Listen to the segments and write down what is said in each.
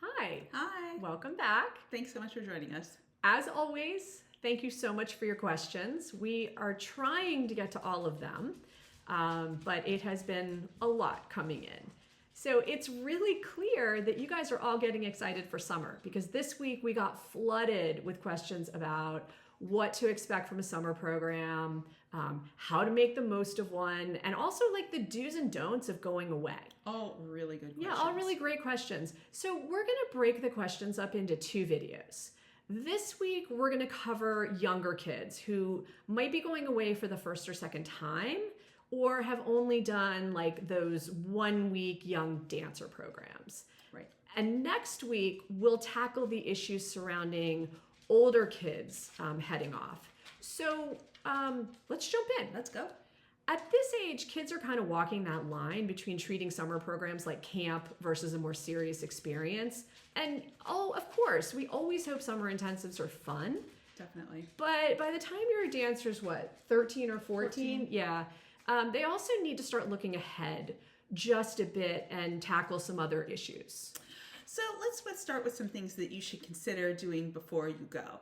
Hi. Hi. Welcome back. Thanks so much for joining us. As always, thank you so much for your questions. We are trying to get to all of them, but it has been a lot coming in. So it's really clear that you guys are all getting excited for summer because this week we got flooded with questions about what to expect from a summer program, how to make the most of one, and also like the do's and don'ts of going away. All really good questions. Yeah, all really great questions. So we're going to break the questions up into two videos. This week, we're going to cover younger kids who might be going away for the first or second time or have only done like those 1 week young dancer programs. Right. And next week, we'll tackle the issues surrounding older kids heading off. So let's jump in. Let's go. At this age, kids are kind of walking that line between treating summer programs like camp versus a more serious experience. And of course, we always hope summer intensives are fun. Definitely. But by the time your dancer's, 13 or 14? Yeah. They also need to start looking ahead just a bit and tackle some other issues. So let's start with some things that you should consider doing before you go.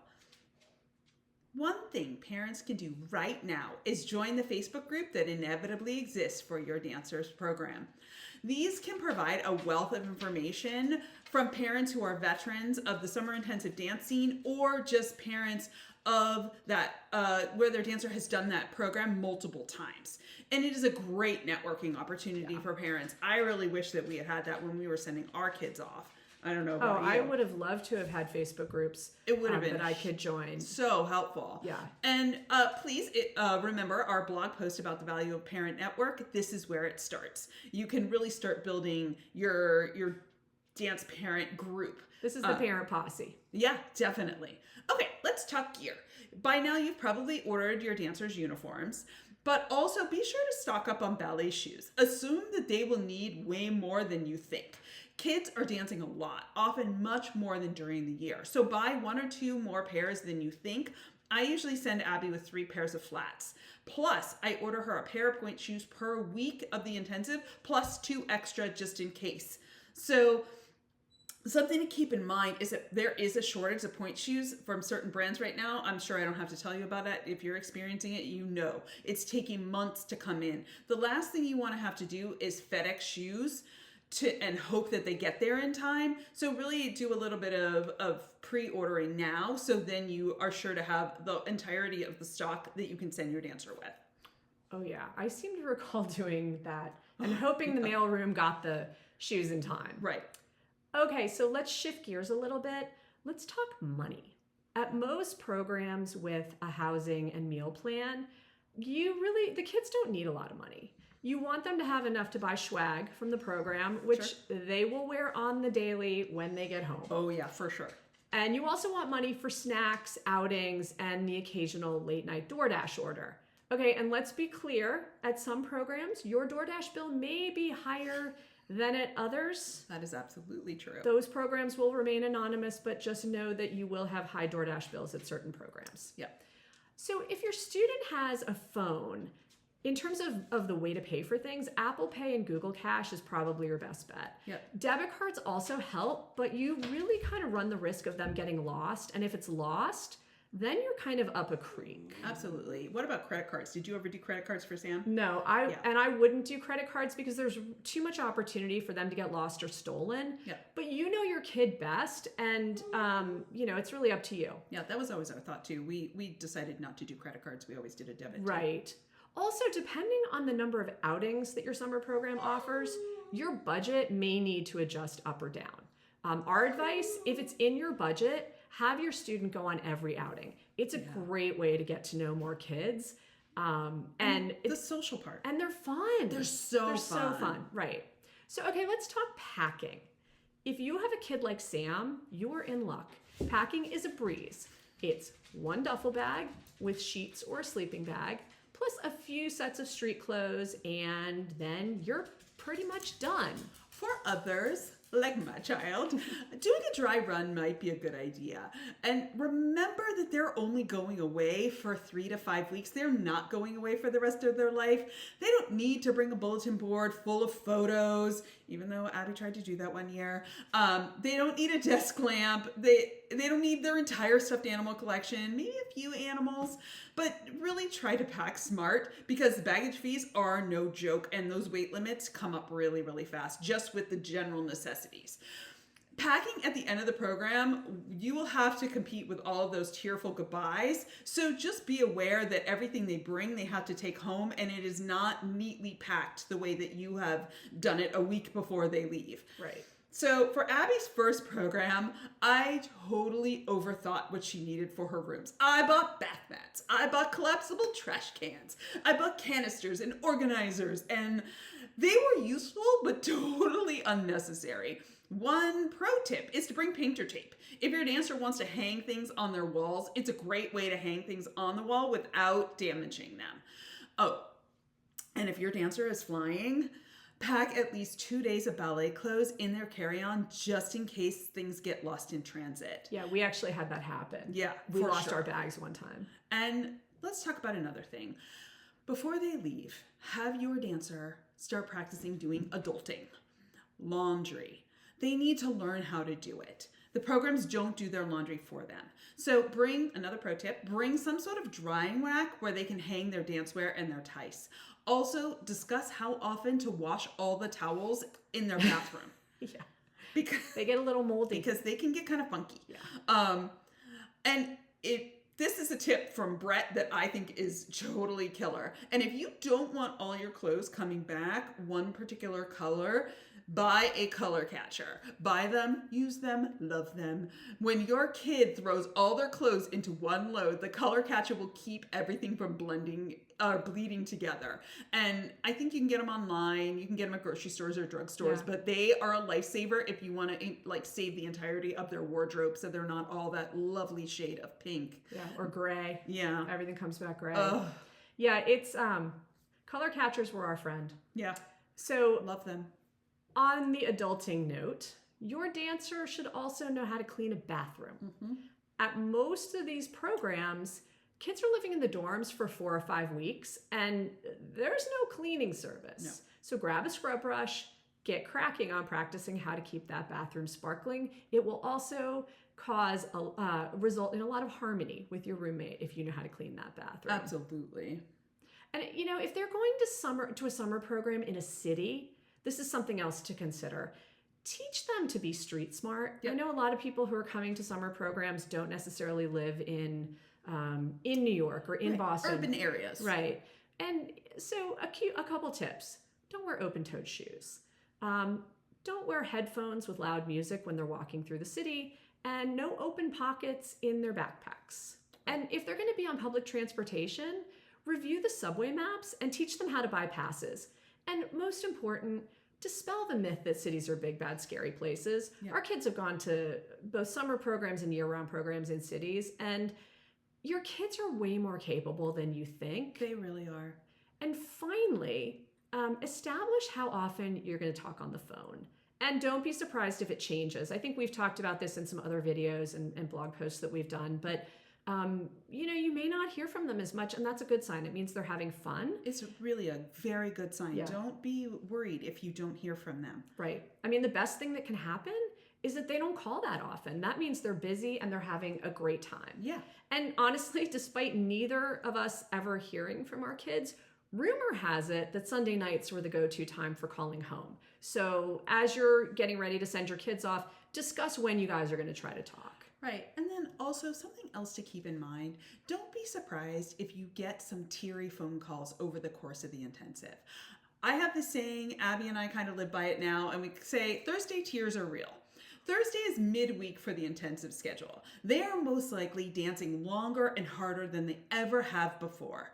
One thing parents can do right now is join the Facebook group that inevitably exists for your dancer's program. These can provide a wealth of information from parents who are veterans of the summer intensive dance scene or just parents of that where their dancer has done that program multiple times. And it is a great networking opportunity for parents. I really wish that we had that when we were sending our kids off. I don't know about you. I would have loved to have had Facebook groups it would have been that I could join. So helpful. Yeah. And please remember our blog post about the value of parent network. This is where it starts. You can really start building your dance parent group. This is the parent posse. Yeah, definitely. Okay, let's talk gear. By now you've probably ordered your dancers' uniforms, but also be sure to stock up on ballet shoes. Assume that they will need way more than you think. Kids are dancing a lot, often much more than during the year. So buy 1 or 2 more pairs than you think. I usually send Abby with 3 pairs of flats. Plus, I order her a pair of point shoes per week of the intensive, plus 2 extra just in case. So something to keep in mind is that there is a shortage of point shoes from certain brands right now. I'm sure I don't have to tell you about it. If you're experiencing it, you know. It's taking months to come in. The last thing you want to have to do is FedEx shoes and hope that they get there in time. So really do a little bit of pre-ordering now, so then you are sure to have the entirety of the stock that you can send your dancer with. Oh yeah, I seem to recall doing that and hoping the mailroom got the shoes in time. Right. Okay, so let's shift gears a little bit. Let's talk money. At most programs with a housing and meal plan, the kids don't need a lot of money. You want them to have enough to buy swag from the program, which they will wear on the daily when they get home. Oh yeah, for sure. And you also want money for snacks, outings, and the occasional late night DoorDash order. Okay, and let's be clear, at some programs, your DoorDash bill may be higher than at others. That is absolutely true. Those programs will remain anonymous, but just know that you will have high DoorDash bills at certain programs. Yeah. So if your student has a phone, in terms of the way to pay for things, Apple Pay and Google Cash is probably your best bet. Yep. Debit cards also help, but you really kind of run the risk of them getting lost. And if it's lost, then you're kind of up a creek. Absolutely. What about credit cards? Did you ever do credit cards for Sam? No, I wouldn't do credit cards because there's too much opportunity for them to get lost or stolen. Yeah. But you know your kid best, and it's really up to you. Yeah, that was always our thought too. We decided not to do credit cards. We always did a debit. Right. Also, depending on the number of outings that your summer program offers, your budget may need to adjust up or down. Our advice, if it's in your budget, have your student go on every outing. It's a great way to get to know more kids. And the social part. And they're fun. They're so fun. Right. So, okay, let's talk packing. If you have a kid like Sam, you are in luck. Packing is a breeze. It's 1 duffel bag with sheets or a sleeping bag, plus a few sets of street clothes, and then you're pretty much done. For others, like my child, doing a dry run might be a good idea. And remember that they're only going away for 3 to 5 weeks. They're not going away for the rest of their life. They don't need to bring a bulletin board full of photos, even though Abby tried to do that one year. They don't need a desk lamp. They don't need their entire stuffed animal collection, maybe a few animals, but really try to pack smart because baggage fees are no joke and those weight limits come up really, really fast just with the general necessities. Packing at the end of the program, you will have to compete with all of those tearful goodbyes. So just be aware that everything they bring, they have to take home, and it is not neatly packed the way that you have done it a week before they leave. Right. So for Abby's first program, I totally overthought what she needed for her rooms. I bought bath mats. I bought collapsible trash cans. I bought canisters and organizers, and they were useful but totally unnecessary. One pro tip is to bring painter tape. If your dancer wants to hang things on their walls, it's a great way to hang things on the wall without damaging them. Oh, and if your dancer is flying, pack at least 2 days of ballet clothes in their carry-on just in case things get lost in transit. Yeah, we actually had that happen. Yeah, we for lost sure. our bags one time. And let's talk about another thing. Before they leave, have your dancer start practicing doing adulting. Laundry. They need to learn how to do it. The programs don't do their laundry for them. So another pro tip, bring some sort of drying rack where they can hang their dancewear and their tights. Also, discuss how often to wash all the towels in their bathroom. Yeah. Because they get a little moldy. Because they can get kind of funky. Yeah. This is a tip from Brett that I think is totally killer. And if you don't want all your clothes coming back one particular color, buy a color catcher. Buy them, use them, love them. When your kid throws all their clothes into one load, the color catcher will keep everything from bleeding together. And I think you can get them online. You can get them at grocery stores or drugstores, but they are a lifesaver if you want to save the entirety of their wardrobe so they're not all that lovely shade of pink. Yeah, or gray. Yeah. Everything comes back gray. Ugh. Yeah, it's color catchers were our friend. Yeah. So love them. On the adulting note, your dancer should also know how to clean a bathroom. Mm-hmm. At most of these programs, kids are living in the dorms for 4 or 5 weeks, and there's no cleaning service. No. So grab a scrub brush, get cracking on practicing how to keep that bathroom sparkling. It will also result in a lot of harmony with your roommate if you know how to clean that bathroom. Absolutely. And if they're going to a summer program in a city, this is something else to consider. Teach them to be street smart. Yep. I know a lot of people who are coming to summer programs don't necessarily live in New York or in Boston. Urban areas. Right. And so a couple tips. Don't wear open-toed shoes. Don't wear headphones with loud music when they're walking through the city, and no open pockets in their backpacks. And if they're going to be on public transportation, review the subway maps and teach them how to buy passes. And most important, dispel the myth that cities are big, bad, scary places. Yeah. Our kids have gone to both summer programs and year-round programs in cities, and your kids are way more capable than you think. They really are. And finally, establish how often you're going to talk on the phone. And don't be surprised if it changes. I think we've talked about this in some other videos and blog posts that we've done, but you may not hear from them as much, and that's a good sign. It means they're having fun. It's really a very good sign. Yeah. Don't be worried if you don't hear from them. Right. I mean, the best thing that can happen is that they don't call that often. That means they're busy and they're having a great time. Yeah. And honestly, despite neither of us ever hearing from our kids, rumor has it that Sunday nights were the go-to time for calling home. So as you're getting ready to send your kids off, discuss when you guys are going to try to talk. Right. And then also something else to keep in mind, don't be surprised if you get some teary phone calls over the course of the intensive. I have this saying, Abby and I kind of live by it now, and we say Thursday tears are real. Thursday is midweek for the intensive schedule. They are most likely dancing longer and harder than they ever have before.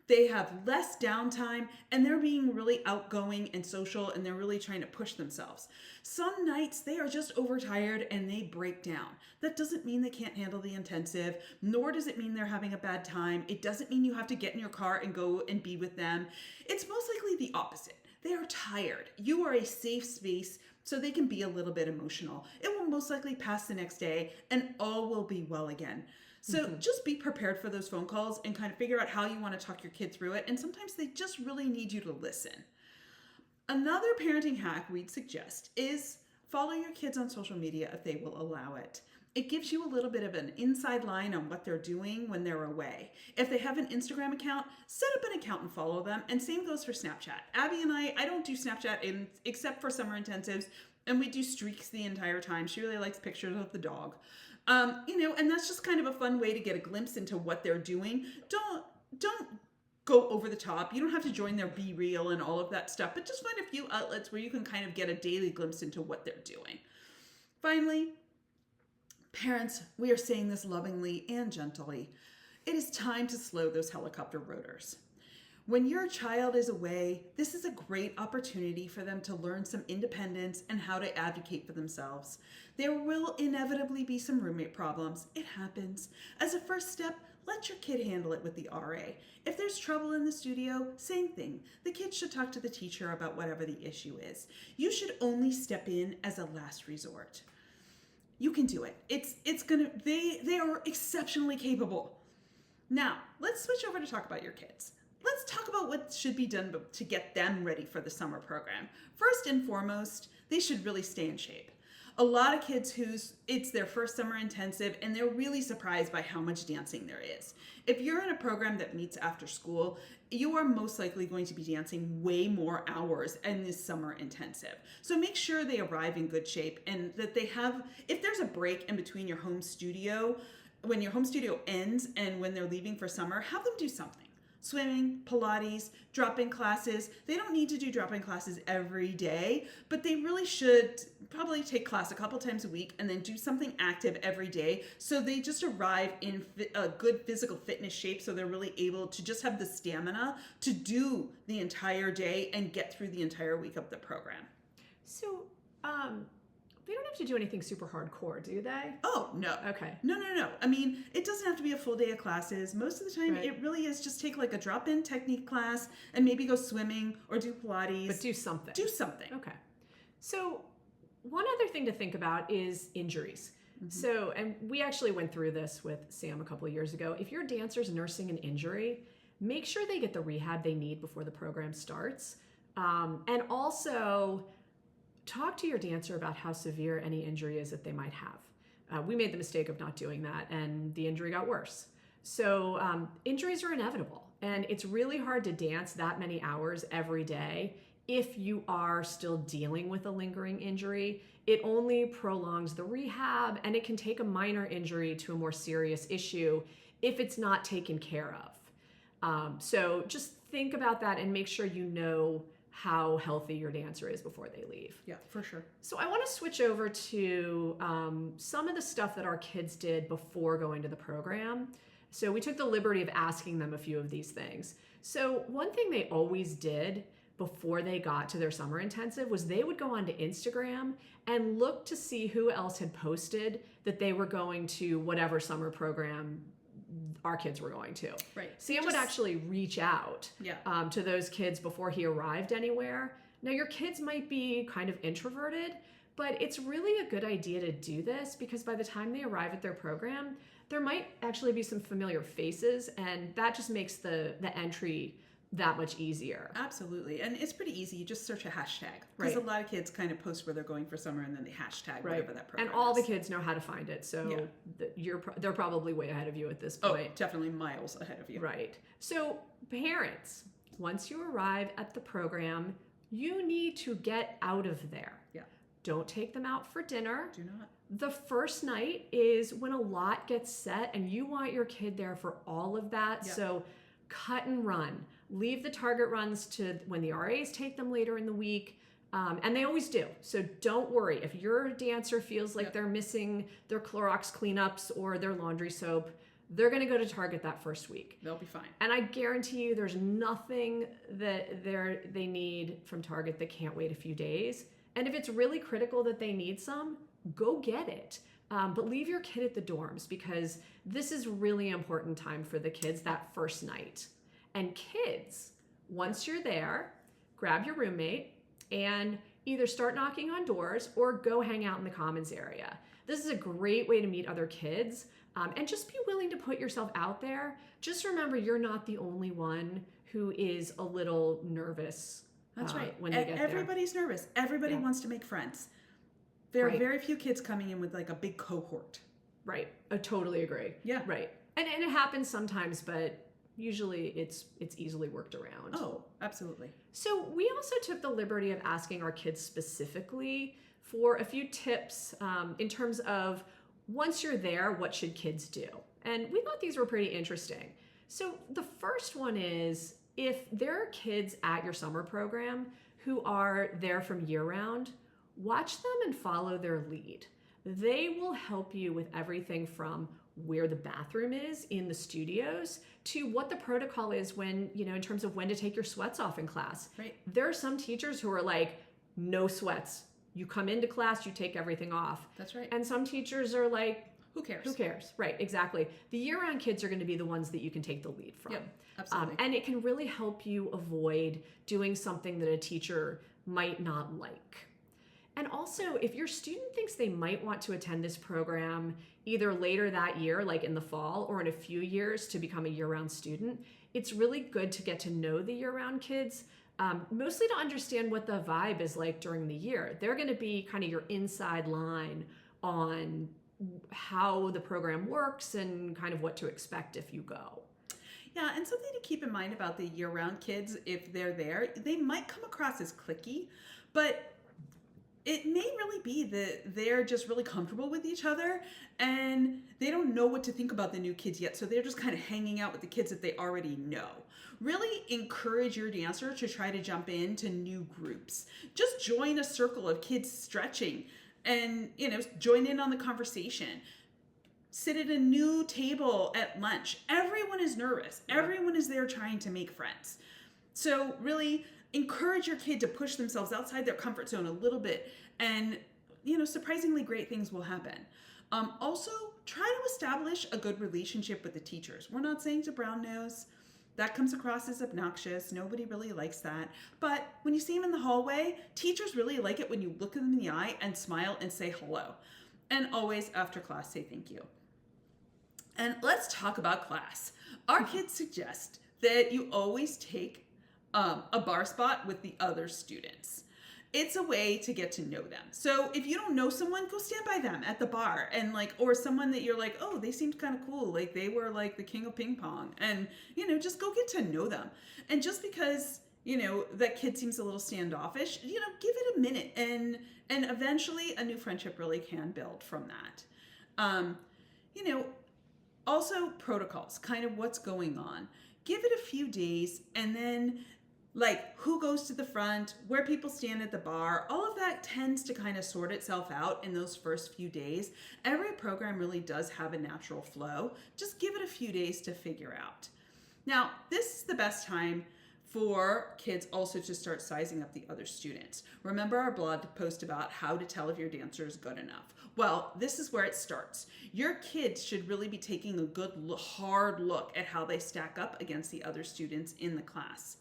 They have less downtime, and they're being really outgoing and social, and they're really trying to push themselves. Some nights they are just overtired and they break down. That doesn't mean they can't handle the intensive, nor does it mean they're having a bad time. It doesn't mean you have to get in your car and go and be with them. It's most likely the opposite. They are tired. You are a safe space so they can be a little bit emotional. It will most likely pass the next day and all will be well again. So just be prepared for those phone calls and kind of figure out how you want to talk your kid through it. And sometimes they just really need you to listen. Another parenting hack we'd suggest is follow your kids on social media if they will allow it. It gives you a little bit of an inside line on what they're doing when they're away. If they have an Instagram account, set up an account and follow them. And same goes for Snapchat. Abby and I don't do Snapchat except for summer intensives, and we do streaks the entire time. She really likes pictures of the dog. And that's just kind of a fun way to get a glimpse into what they're doing. Don't go over the top. You don't have to join their Be Real and all of that stuff, but just find a few outlets where you can kind of get a daily glimpse into what they're doing. Finally, parents, we are saying this lovingly and gently. It is time to slow those helicopter rotors. When your child is away, this is a great opportunity for them to learn some independence and how to advocate for themselves. There will inevitably be some roommate problems. It happens. As a first step, let your kid handle it with the RA. If there's trouble in the studio, same thing. The kid should talk to the teacher about whatever the issue is. You should only step in as a last resort. You can do it. They are exceptionally capable. Now, let's switch over to talk about your kids. Let's talk about what should be done to get them ready for the summer program. First and foremost, they should really stay in shape. A lot of kids it's their first summer intensive and they're really surprised by how much dancing there is. If you're in a program that meets after school, you are most likely going to be dancing way more hours in this summer intensive. So make sure they arrive in good shape and that they have, if there's a break in between your home studio, when your home studio ends and when they're leaving for summer, have them do something. Swimming, Pilates, drop-in classes. They don't need to do drop-in classes every day, but they really should probably take class a couple times a week and then do something active every day so they just arrive in a good physical fitness shape so they're really able to just have the stamina to do the entire day and get through the entire week of the program. So, they don't have to do anything super hardcore, do they? Oh, no. Okay. No. I mean, it doesn't have to be a full day of classes. Most of the time, It really is just take like a drop-in technique class and maybe go swimming or do Pilates. But do something. Do something. Okay. So one other thing to think about is injuries. Mm-hmm. So, and we actually went through this with Sam a couple of years ago. If your dancer's nursing an injury, make sure they get the rehab they need before the program starts. And also, talk to your dancer about how severe any injury is that they might have. We made the mistake of not doing that, and the injury got worse. So injuries are inevitable, and it's really hard to dance that many hours every day if you are still dealing with a lingering injury. It only prolongs the rehab, and it can take a minor injury to a more serious issue if it's not taken care of. So just think about that and make sure you know how healthy your dancer is before they leave. Yeah, for sure. So I want to switch over to some of the stuff that our kids did before going to the program. So we took the liberty of asking them a few of these things. So one thing they always did before they got to their summer intensive was they would go onto Instagram and look to see who else had posted that they were going to whatever summer program our kids were going to. Right. Sam would actually reach out to those kids before he arrived anywhere. Now, your kids might be kind of introverted, but it's really a good idea to do this because by the time they arrive at their program, there might actually be some familiar faces, and that just makes the entry that much easier. Absolutely. And it's pretty easy. You just search a hashtag. Because a lot of kids kind of post where they're going for summer and then they hashtag whatever that program is. And all is. the kids know how to find it. So they're probably way ahead of you at this point. Oh, definitely miles ahead of you. Right. So parents, once you arrive at the program, you need to get out of there. Yeah. Don't take them out for dinner. Do not. The first night is when a lot gets set and you want your kid there for all of that. Yeah. So cut and run. Leave the target runs to when the RAs take them later in the week. And they always do. So don't worry. If your dancer feels like they're missing their Clorox cleanups or their laundry soap, they're going to go to Target that first week. They'll be fine. And I guarantee you there's nothing that they need from Target that can't wait a few days. And if it's really critical that they need some, go get it. But leave your kid at the dorms because this is really important time for the kids that first night. And kids, once you're there, grab your roommate and either start knocking on doors or go hang out in the commons area. This is a great way to meet other kids, and just be willing to put yourself out there. Just remember, you're not the only one who is a little nervous. That's right. When they get there. Everybody's nervous. Everybody Yeah. wants to make friends. There are Right. very few kids coming in with like a big cohort. Right. I totally agree. Yeah. Right. And it happens sometimes, but usually it's easily worked around. Oh, absolutely. So we also took the liberty of asking our kids specifically for a few tips in terms of once you're there, what should kids do? And we thought these were pretty interesting. So the first one is, if there are kids at your summer program who are there from year round, watch them and follow their lead. They will help you with everything from where the bathroom is in the studios to what the protocol is when, in terms of when to take your sweats off in class. Right. There are some teachers who are like, no sweats. You come into class, you take everything off. That's right. And some teachers are like, who cares? who cares? Right, exactly. The year-round kids are going to be the ones that you can take the lead from. Yep, absolutely. And it can really help you avoid doing something that a teacher might not like. And also, if your student thinks they might want to attend this program either later that year, like in the fall, or in a few years to become a year-round student, it's really good to get to know the year-round kids, mostly to understand what the vibe is like during the year. They're going to be kind of your inside line on how the program works and kind of what to expect if you go. Yeah, and something to keep in mind about the year-round kids, if they're there, they might come across as cliquey, but it may really be that they're just really comfortable with each other and they don't know what to think about the new kids yet, so they're just kind of hanging out with the kids that they already know. Really encourage your dancer to try to jump into new groups. Just join a circle of kids stretching and, join in on the conversation. Sit at a new table at lunch. Everyone is nervous. Everyone is there trying to make friends. So really encourage your kid to push themselves outside their comfort zone a little bit, and surprisingly great things will happen. Also, try to establish a good relationship with the teachers. We're not saying to brown nose. That comes across as obnoxious. Nobody really likes that. But when you see them in the hallway, teachers really like it when you look them in the eye and smile and say hello. And always after class, say thank you. And let's talk about class. Our kids suggest that you always take a bar spot with the other students. It's a way to get to know them. So if you don't know someone, go stand by them at the bar and or someone that you're like, oh, they seemed kind of cool. Like they were like the king of ping pong, and, just go get to know them. And just because, that kid seems a little standoffish, give it a minute, and eventually a new friendship really can build from that. Also protocols, kind of what's going on. Give it a few days, and then who goes to the front, where people stand at the bar, all of that tends to kind of sort itself out in those first few days. Every program really does have a natural flow. Just give it a few days to figure out. Now, this is the best time for kids also to start sizing up the other students. Remember our blog post about how to tell if your dancer is good enough? Well, this is where it starts. Your kids should really be taking a good, hard look at how they stack up against the other students in the class.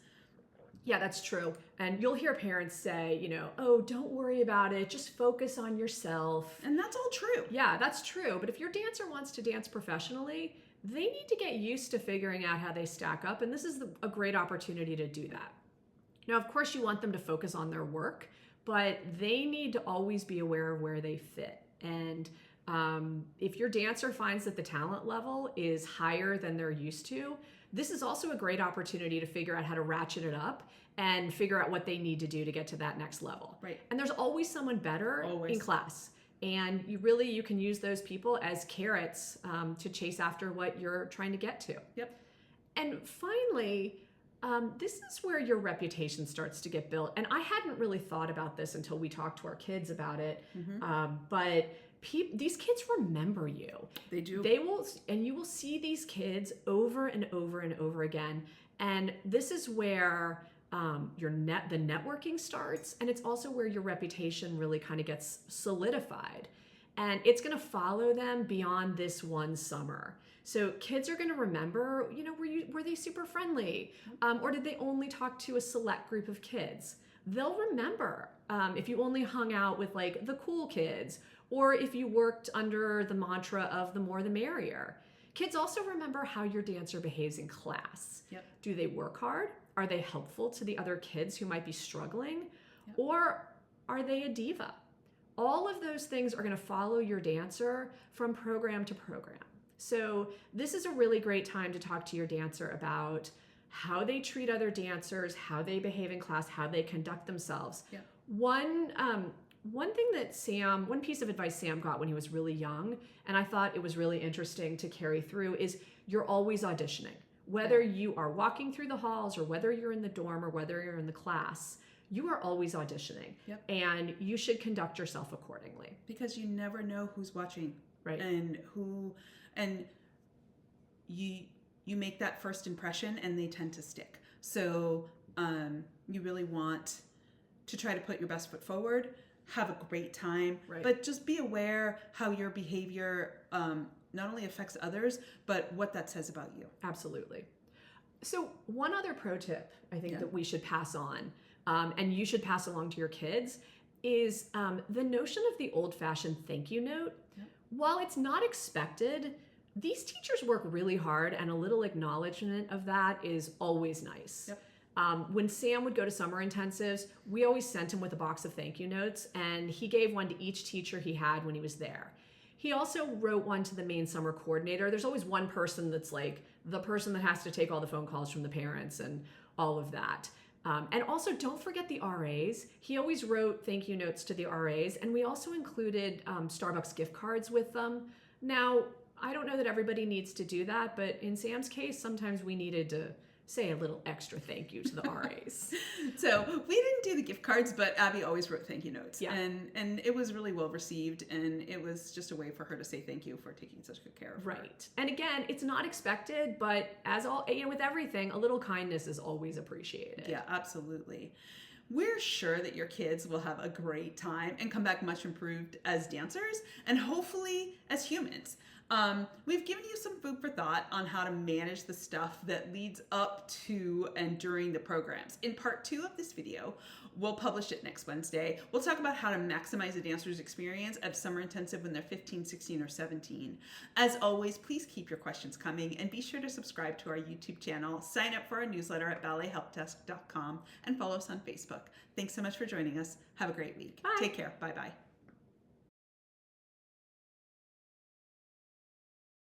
Yeah, that's true. And you'll hear parents say, oh, don't worry about it. Just focus on yourself. And that's all true. Yeah, that's true. But if your dancer wants to dance professionally, they need to get used to figuring out how they stack up. And this is a great opportunity to do that. Now, of course, you want them to focus on their work, but they need to always be aware of where they fit. And if your dancer finds that the talent level is higher than they're used to, this is also a great opportunity to figure out how to ratchet it up and figure out what they need to do to get to that next level. Right. And there's always someone better in class. And you can use those people as carrots to chase after what you're trying to get to. Yep. And finally, this is where your reputation starts to get built. And I hadn't really thought about this until we talked to our kids about it. Mm-hmm. But these kids remember you. They do. They will, and you will see these kids over and over and over again. And this is where the networking starts, and it's also where your reputation really kind of gets solidified. And it's going to follow them beyond this one summer. So kids are going to remember, were they super friendly? Or did they only talk to a select group of kids? they'll remember if you only hung out with like the cool kids, or if you worked under the mantra of the more the merrier. Kids also remember how your dancer behaves in class. Yep. Do they work hard? Are they helpful to the other kids who might be struggling? Yep. Or are they a diva? All of those things are going to follow your dancer from program to program. So this is a really great time to talk to your dancer about how they treat other dancers, how they behave in class, how they conduct themselves. Yeah. One thing that one piece of advice Sam got when he was really young, and I thought it was really interesting to carry through, is you're always auditioning. Whether you are walking through the halls or whether you're in the dorm or whether you're in the class, you are always auditioning. Yep. And you should conduct yourself accordingly. Because you never know who's watching. Right. And you make that first impression and they tend to stick. So you really want to try to put your best foot forward, have a great time, Right. but just be aware how your behavior not only affects others, but what that says about you. Absolutely. So one other pro tip I think Yeah. that we should pass on, and you should pass along to your kids, is the notion of the old-fashioned thank you note. Yep. While it's not expected, these teachers work really hard, and a little acknowledgement of that is always nice. Yep. When Sam would go to summer intensives, we always sent him with a box of thank you notes, and he gave one to each teacher he had when he was there. He also wrote one to the main summer coordinator. There's always one person that's like the person that has to take all the phone calls from the parents and all of that. And also, don't forget the RAs. He always wrote thank you notes to the RAs, and we also included Starbucks gift cards with them. Now, I don't know that everybody needs to do that, but in Sam's case, sometimes we needed to say a little extra thank you to the RAs. So we didn't do the gift cards, but Abby always wrote thank you notes. Yeah. And it was really well received, and it was just a way for her to say thank you for taking such good care of her. Right. And again, it's not expected, but as all, with everything, a little kindness is always appreciated. Yeah, absolutely. We're sure that your kids will have a great time and come back much improved as dancers and hopefully as humans. We've given you some food for thought on how to manage the stuff that leads up to and during the programs. In part 2 of this video, we'll publish it next Wednesday. We'll talk about how to maximize a dancer's experience at summer intensive when they're 15, 16, or 17. As always, please keep your questions coming and be sure to subscribe to our YouTube channel, sign up for our newsletter at ballethelpdesk.com, and follow us on Facebook. Thanks so much for joining us. Have a great week. Bye. Take care. Bye-bye.